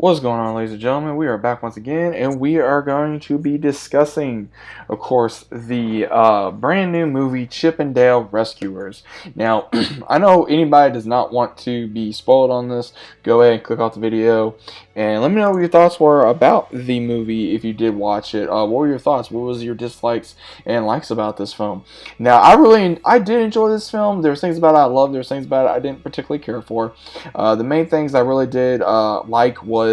What's going on, ladies and gentlemen? We are back once again, and we are going to be discussing, of course, the brand new movie Chip and Dale Rescuers. Now, I know anybody does not want to be spoiled on this. Go ahead and click off the video, and let me know what your thoughts were about the movie if you did watch it. What were your thoughts? What was your dislikes and likes about this film? Now, I did enjoy this film. There's things about it I loved. There's things about it I didn't particularly care for. The main things I really did like was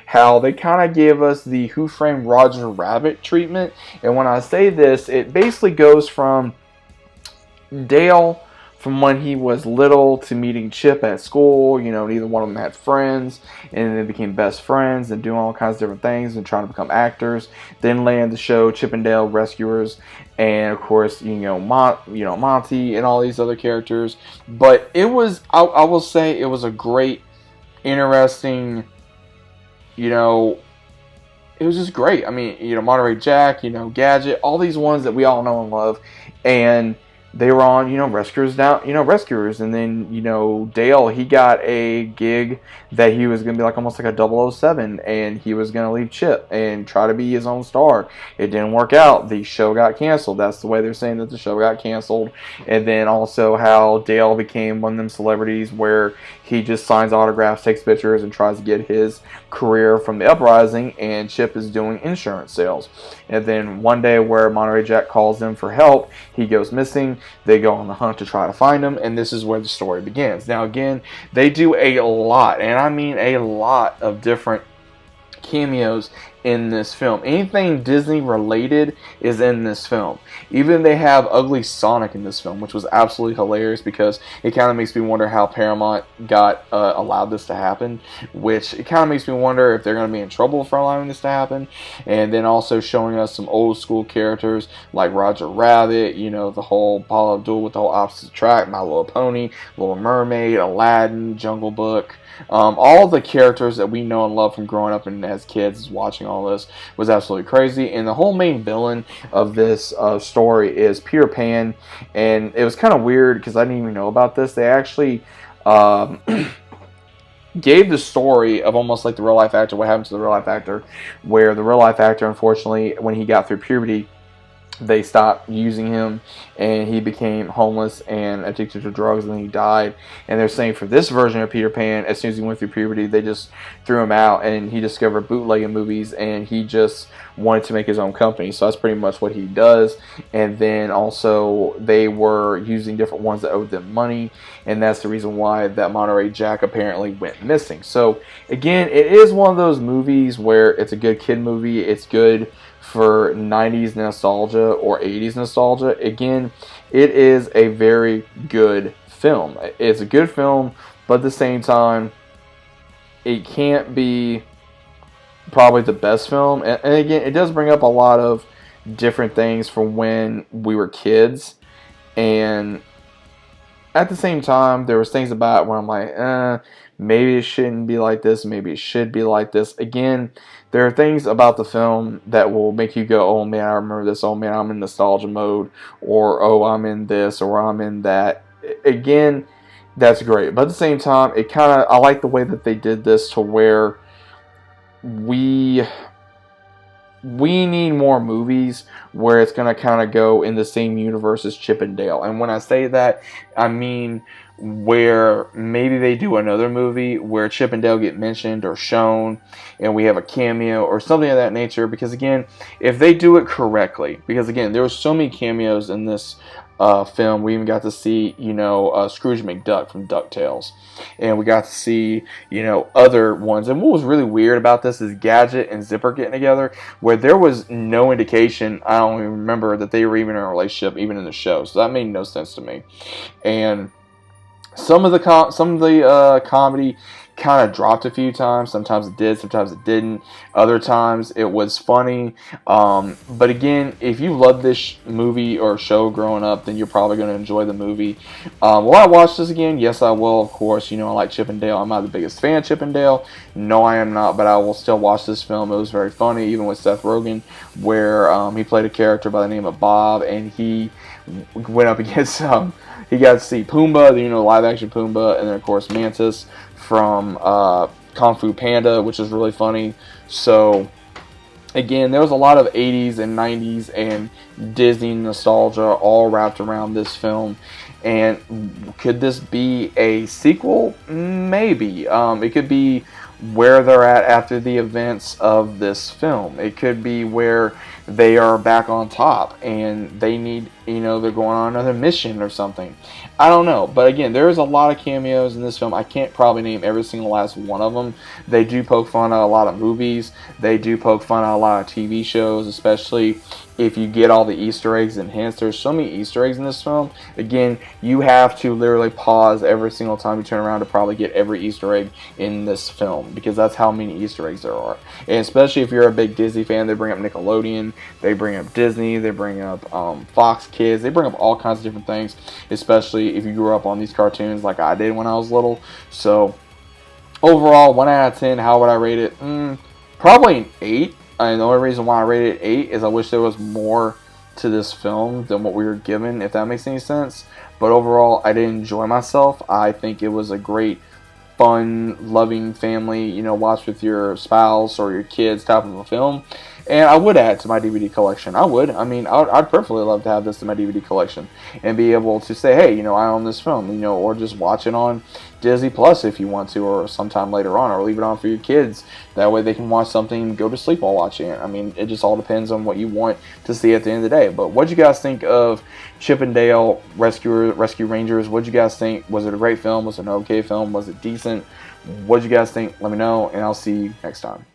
how they kind of gave us the Who Framed Roger Rabbit treatment. And when I say this, it basically goes from Dale from when he was little to meeting Chip at school. You know, neither one of them had friends, and they became best friends and doing all kinds of different things and trying to become actors. Then land the show Chip and Dale Rescuers, and of course, Monty and all these other characters. But it was, I will say, it was a great, interesting, you know, it was just great. I mean, Monterey Jack, Gadget, all these ones that we all know and love, and they were on, Rescuers, and then, Dale, he got a gig that he was going to be like almost like a 007, and he was going to leave Chip and try to be his own star. It didn't work out. The show got canceled. That's the way they're saying that the show got canceled. And then also how Dale became one of them celebrities where he just signs autographs, takes pictures, and tries to get his career from the uprising, and Chip is doing insurance sales. And then one day where Monterey Jack calls them for help, he goes missing. They go on the hunt to try to find him, and this is where the story begins. Now again, they do a lot, and I mean a lot of different cameos in this film. Anything Disney related is in this film. Even they have Ugly Sonic in this film, which was absolutely hilarious because it kind of makes me wonder how Paramount got allowed this to happen, which it kind of makes me wonder if they're going to be in trouble for allowing this to happen. And then also showing us some old school characters like Roger Rabbit, the whole Paula Abdul with the whole opposite track, My Little Pony, Little Mermaid, Aladdin, Jungle Book. All the characters that we know and love from growing up and as kids watching all this was absolutely crazy. And the whole main villain of this story is Peter Pan. And it was kind of weird because I didn't even know about this. They actually gave the story of almost like the real life actor, what happened to the real life actor, where the real life actor, unfortunately, when he got through puberty, they stopped using him and he became homeless and addicted to drugs, and then he died. And they're saying for this version of Peter Pan, as soon as he went through puberty, they just threw him out and he discovered bootlegging movies and he just wanted to make his own company. So that's pretty much what he does. And then also they were using different ones that owed them money, and that's the reason why that Monterey Jack apparently went missing. So again, it is one of those movies where it's a good kid movie. It's good for 90s nostalgia or 80s nostalgia. Again, it is a very good film. It's a good film, but at the same time, it can't be probably the best film. And again, it does bring up a lot of different things from when we were kids. And at the same time, there was things about it where I'm like, maybe it shouldn't be like this, maybe it should be like this. Again, there are things about the film that will make you go, oh man, I remember this, oh man, I'm in nostalgia mode, or oh, I'm in this, or I'm in that. Again, that's great. But at the same time, I like the way that they did this to where we need more movies where it's going to kind of go in the same universe as Chip and Dale. And when I say that, I mean where maybe they do another movie where Chip and Dale get mentioned or shown and we have a cameo or something of that nature. Because again, if they do it correctly, because again, there were so many cameos in this film. We even got to see, Scrooge McDuck from DuckTales. And we got to see, other ones. And what was really weird about this is Gadget and Zipper getting together, where there was no indication, I don't even remember, that they were even in a relationship, even in the show. So that made no sense to me. And some of the comedy kind of dropped a few times. Sometimes it did, sometimes it didn't. Other times it was funny. But again, if you love this movie or show growing up, then you're probably going to enjoy the movie. Will I watch this again? Yes, I will, of course. I like Chip and Dale. I'm not the biggest fan of Chip and Dale. No, I am not, but I will still watch this film. It was very funny, even with Seth Rogen, where he played a character by the name of Bob, and he went up against he got to see Pumbaa, live action Pumbaa, and then of course Mantis from Kung Fu Panda, which is really funny. So again, there was a lot of 80s and 90s and Disney nostalgia all wrapped around this film. And could this be a sequel? Maybe. It could be where they're at after the events of this film. It could be where they are back on top and they need, they're going on another mission or something. I don't know. But again, there's a lot of cameos in this film. I can't probably name every single last one of them. They do poke fun at a lot of movies. They do poke fun at a lot of TV shows, especially if you get all the Easter eggs and hints. There's so many Easter eggs in this film. Again, you have to literally pause every single time you turn around to probably get every Easter egg in this film, because that's how many Easter eggs there are. And especially if you're a big Disney fan, they bring up Nickelodeon, they bring up Disney, they bring up Fox Kids, they bring up all kinds of different things, especially if you grew up on these cartoons like I did when I was little. So overall, 1 out of 10, how would I rate it? Probably an 8. And the only reason why I rated it 8 is I wish there was more to this film than what we were given, if that makes any sense. But overall, I did enjoy myself. I think it was a great, fun, loving family, watch with your spouse or your kids type of a film. And I would add it to my DVD collection. I would. I mean, I'd perfectly love to have this in my DVD collection and be able to say, hey, I own this film, or just watch it on Disney Plus if you want to, or sometime later on, or leave it on for your kids. That way they can watch something and go to sleep while watching it. I mean, it just all depends on what you want to see at the end of the day. But what do you guys think of Chip and Dale Rescue Rangers? What do you guys think? Was it a great film? Was it an okay film? Was it decent? What do you guys think? Let me know, and I'll see you next time.